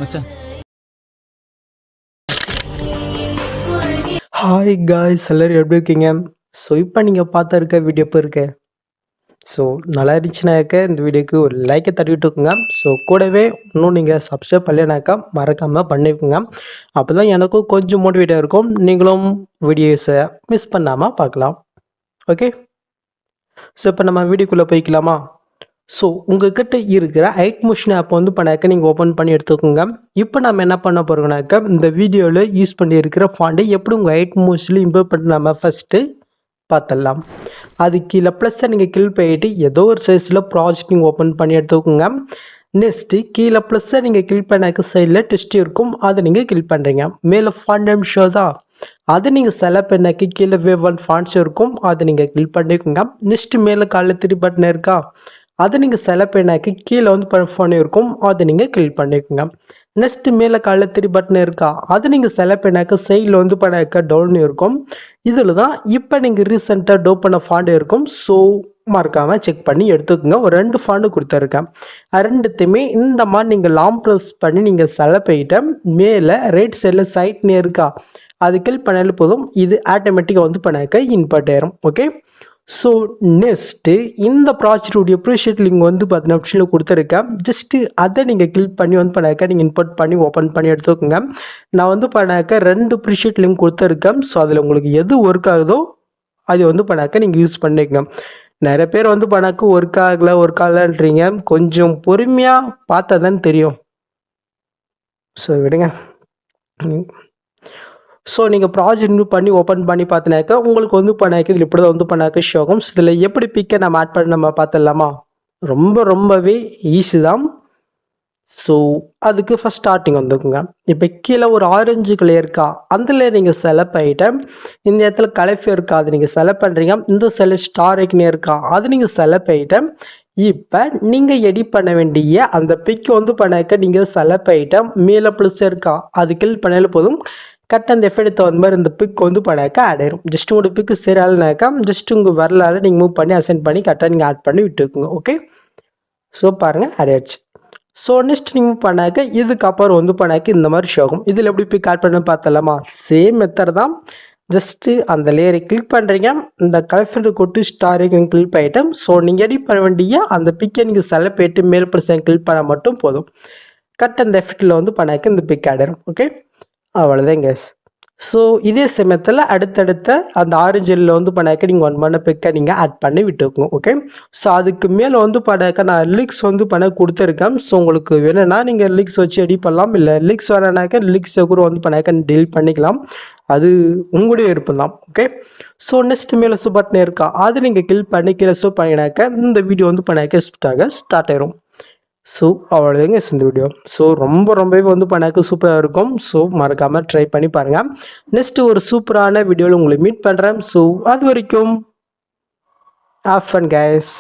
மச்சான். Hi guys, எல்லோரும் எப்படி இருக்கீங்க? ஸோ இப்போ நீங்கள் பார்த்து இருக்க வீடியோ இப்போ இருக்கு. ஸோ நல்லா இருந்துச்சுனாக்க இந்த வீடியோக்கு ஒரு லைக்கை தட்டி விட்டுக்குங்க. ஸோ கூடவே இன்னும் நீங்கள் சப்ஸ்கிரைப் பண்ணலைனாக்கா மறக்காமல் பண்ணிக்கோங்க. அப்போ தான் எனக்கும் கொஞ்சம் மோட்டிவேட்டாக இருக்கும். நீங்களும் வீடியோஸை மிஸ் பண்ணாமல் பார்க்கலாம். ஓகே, ஸோ இப்போ நம்ம வீடியோக்குள்ளே போய்க்கலாமா? ஸோ உங்கள்கிட்ட இருக்கிற ஐட் மோஷன் ஆப் வந்து பண்ணாக்க நீங்கள் ஓப்பன் பண்ணி எடுத்துக்கோங்க. இப்போ நம்ம என்ன பண்ண போகிறோம்னாக்கா இந்த வீடியோவில் யூஸ் பண்ணியிருக்கிற ஃபாண்டை எப்படி உங்கள் ஐட் மோஷனில் இம்ப்ரூவ் பண்ணி நம்ம ஃபஸ்ட்டு பார்த்துடலாம். அது கீழே ப்ளஸ்ஸை நீங்கள் கிளிக் பண்ணிட்டு ஏதோ ஒரு சைஸில் ப்ராஜெக்ட் நீங்கள் ஓப்பன் பண்ணி எடுத்துக்கோங்க. நெக்ஸ்ட்டு கீழே ப்ளஸ்ஸை நீங்கள் கிளிக் பண்ணாக்க சைடில் டெஸ்ட் இருக்கும், அதை நீங்கள் கிளிக் பண்ணுறீங்க. மேலே ஃபாண்ட் அண்ட் ஷோ தான், அதை நீங்கள் செலக்ட் பண்ணாக்கி கீழே வேவ் ஒன் ஃபாண்ட்ஸ் இருக்கும், அதை நீங்கள் கிளிக் பண்ணிக்கோங்க. நெக்ஸ்ட்டு மேலே காலில் 3 பட்டன் இருக்கா, அதை நீங்கள் செலக்ட் பண்ணாக்கி கீழே வந்து ஃபோன் இருக்கும், அதை நீங்கள் கிளிக் பண்ணிக்கோங்க. நெக்ஸ்ட்டு மேலே காலில் 3 பட்டன் இருக்கா, அதை நீங்கள் செலக்ட் பண்ணாக்க சைடில் வந்து பண்ணாக்க டவுன் இருக்கும். இதில் தான் இப்போ நீங்கள் ரீசெண்டாக டோ பண்ண ஃபாண்ட் இருக்கும். ஸோ மறக்காமல் செக் பண்ணி எடுத்துக்கோங்க. ஒரு 2 ஃபாண்டு கொடுத்துருக்கேன். ரெண்டுத்தையுமே இந்த மாதிரி நீங்கள் லாங் ப்ரெஸ் பண்ணி நீங்கள் செலக்ட் பண்ணிட்டு மேலே ரைட் சைடில் சைட்னே இருக்கா, அது கிளிக் பண்ணாலும் போதும். இது ஆட்டோமேட்டிக்காக வந்து பண்ணாக்க இன்பர்ட் ஆயிரும். ஓகே, ஸோ நெக்ஸ்ட்டு இந்த ப்ராஜெக்டுடைய ப்ரீஷீட் லிங்க் வந்து பார்த்தீங்கன்னா ஆப்ஷனில் கொடுத்துருக்கேன். ஜஸ்ட்டு அதை நீங்கள் கிளிக் பண்ணி வந்து பண்ணாக்க நீங்கள் இன்புட் பண்ணி ஓப்பன் பண்ணி எடுத்துக்கோங்க. நான் வந்து பண்ணாக்க 2 ப்ரீஷீட் லிங்க் கொடுத்துருக்கேன். ஸோ அதில் உங்களுக்கு எது ஒர்க் ஆகுதோ அது வந்து பண்ணாக்க நீங்கள் யூஸ் பண்ணிக்கோங்க. நிறைய பேர் வந்து பண்ணாக்க ஒர்க் ஆகலைன்றீங்க. கொஞ்சம் பொறுமையாக பார்த்தா தான் தெரியும். ஸோ விடுங்க. ஸோ நீங்கள் ப்ராஜெக்ட் பண்ணி ஓப்பன் பண்ணி பார்த்தினாக்கா உங்களுக்கு வந்து பண்ணாக்க இதில் இப்படி தான் வந்து பண்ணாக்க ஷோ ஆகும். ஸோ இதில் எப்படி பிக்கை நம்ம ஆட் பண்ணி நம்ம பார்த்துடலாமா? ரொம்பவே ஈஸி தான். ஸோ அதுக்கு ஃபஸ்ட் ஸ்டார்டிங் வந்துக்குங்க. இப்போ கீழே ஒரு ஆரஞ்சு கலர் இருக்கா, அதில் நீங்கள் செலக்ட் பண்ணிவிட்டு இந்த இடத்துல கலஃபே இருக்கா, அது நீங்கள் செலக்ட் பண்ணுறீங்க. இந்த செல ஸ்டார் ஐக்கனே இருக்கா, அது நீங்கள் செலக்ட் பண்ணிவிட்டு இப்போ நீங்கள் எடிட் பண்ண வேண்டிய அந்த பிக் வந்து பண்ணாக்க நீங்கள் செலக்ட் பண்ணிவிட்டு மேலே ப்ளஸ் இருக்கா, அது கிளிக் பண்ணாலும் போதும். கரெக்டாக அந்த எஃபெக்ட் தகுந்த மாதிரி இந்த பிக் வந்து பண்ணாக்க ஆட் ஆயிரும். ஜஸ்ட் உங்களோட பிக்கு சரியாலனாக்கா ஜஸ்ட் உங்கள் வரலாறு நீங்கள் மூவ் பண்ணி அசைன் பண்ணி கரெக்டாக நீங்கள் ஆட் பண்ணி விட்டுக்குங்க. ஓகே, ஸோ பாருங்கள் ஆட் ஆயிடுச்சு. ஸோ நெக்ஸ்ட் நீங்கள் மூவ் பண்ணாக்க இதுக்கப்புறம் வந்து பண்ணாக்க இந்த மாதிரி ஷோ ஆகும். இதில் எப்படி பிக் ஆட் பண்ண பார்த்தலாமா? சேம் மெத்தட் தான். ஜஸ்ட்டு அந்த லேயரை கிளிக் பண்ணுறீங்க, இந்த கலர் கொட்டு ஸ்டாரை கிளிக் பண்ணிவிட்டு ஸோ நீங்கள் எடிட் பண்ண வேண்டிய அந்த பிக்கை நீங்கள் செலக்ட் பண்ணிட்டு மேல் பர்சன் கிளிக் பண்ணால் மட்டும் போதும். கரெக்டாக அந்த எஃபெக்டில் வந்து பண்ணாக்க இந்த பிக் ஆட் ஆயிரும். ஓகே, அவ்வளோதான் கேஸ். ஸோ இதே சமயத்தில் அடுத்தடுத்த அந்த ஆரஞ்சில் வந்து பண்ணாக்க நீங்கள் ஒன் பண்ண பிக்கை நீங்கள் ஆட் பண்ணி விட்டுக்கோங்க. ஓகே, ஸோ அதுக்கு மேலே வந்து பண்ணாக்க நான் லிக்ஸ் வந்து பண்ண கொடுத்துருக்கேன். ஸோ உங்களுக்கு வேணும்னா நீங்கள் லிக்ஸ் வச்சு எடிட் பண்ணலாம், இல்லை லிக்ஸ் வேணானாக்க லிக்ஸை கூட வந்து பண்ணாக்க டெலிட் பண்ணிக்கலாம். அது உங்களுடைய விருப்பம் தான். ஓகே, ஸோ நெக்ஸ்ட் மேலே பட்டன் இருக்கா, அது நீங்கள் கிளிக் பண்ணி கீழே பண்ணாக்க இந்த வீடியோ வந்து பண்ணாக்க ஸ்டார்ட் ஆயிரும். ஸோ அவ்வளோதாங்க இந்த வீடியோ. ஸோ ரொம்பவே வந்து பண்ணாக்க சூப்பராக இருக்கும். ஸோ மறக்காமல் ட்ரை பண்ணி பாருங்கள். நெக்ஸ்ட்டு ஒரு சூப்பரான வீடியோவில் உங்களை மீட் பண்ணுறேன். ஸோ அது வரைக்கும் ஹேவ் ஃபன் கைஸ்.